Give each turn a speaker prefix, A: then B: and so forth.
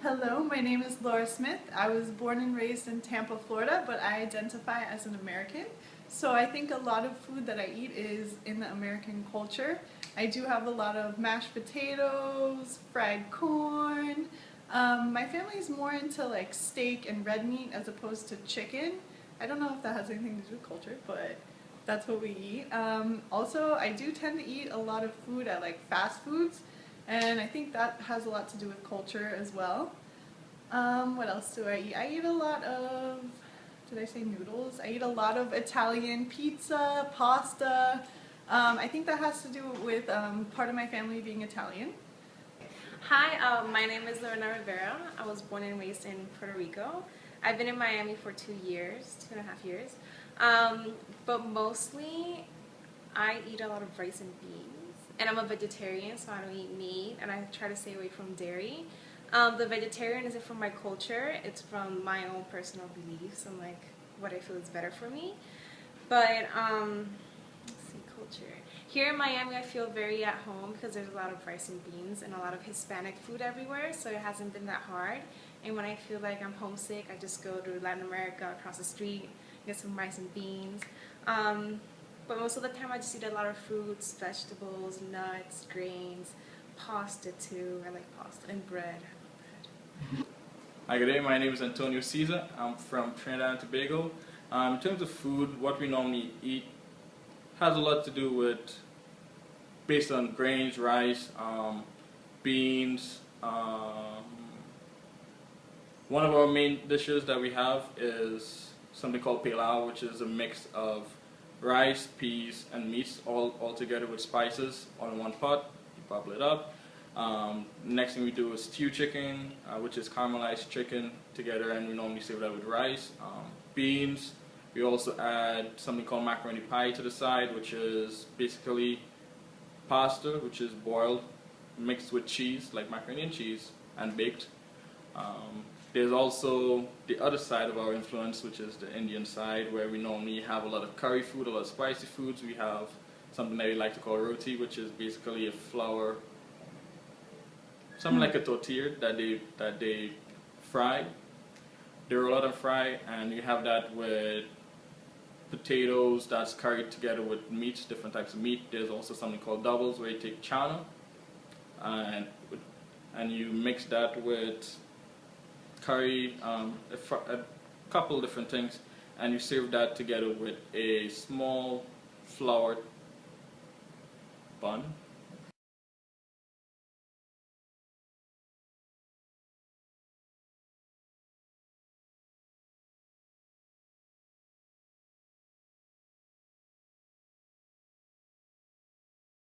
A: Hello, my name is Laura Smith. I was born and raised in Tampa, Florida, but I identify as an American. So I think a lot of food that I eat is in the American culture. I do have a lot of mashed potatoes, fried corn. My family is more into like steak and red meat as opposed to chicken. I don't know if that has anything to do with culture, but that's what we eat. Also, I do tend to eat a lot of food at like fast foods. And I think that has a lot to do with culture as well. What else do I eat? I eat a lot of, did I say noodles? I eat a lot of Italian pizza, pasta. I think that has to do with part of my family being Italian.
B: Hi, my name is Lorena Rivera. I was born and raised in Puerto Rico. I've been in Miami for 2.5 years. But mostly I eat a lot of rice and beans. And I'm a vegetarian, so I don't eat meat, and I try to stay away from dairy. The vegetarian isn't from my culture, it's from my own personal beliefs and like what I feel is better for me. But let's see, culture. Here in Miami I feel very at home because there's a lot of rice and beans and a lot of Hispanic food everywhere, so it hasn't been that hard. And when I feel like I'm homesick, I just go to Latin America across the street, get some rice and beans. But most of the time I just eat a lot of fruits, vegetables, nuts, grains, pasta too. I like pasta and bread.
C: Hi, good day. My name is Antonio Caesar. I'm from Trinidad and Tobago. In terms of food, what we normally eat has a lot to do with, based on grains, rice, beans. One of our main dishes that we have is something called pilau, which is a mix of rice, peas, and meats all together with spices on one pot. You bubble it up. Next thing we do is stew chicken, which is caramelized chicken together, and we normally serve that with rice. Beans. We also add something called macaroni pie to the side, which is basically pasta, which is boiled, mixed with cheese, like macaroni and cheese, and baked. There's also the other side of our influence, which is the Indian side, where we normally have a lot of curry food, a lot of spicy foods. We have something that we like to call roti, which is basically a flour, something like a tortilla that they fry. They roll out and fry, and you have that with potatoes that's curried together with meats, different types of meat. There's also something called doubles, where you take chana and you mix that with curry, a couple different things, and you serve that together with a small floured bun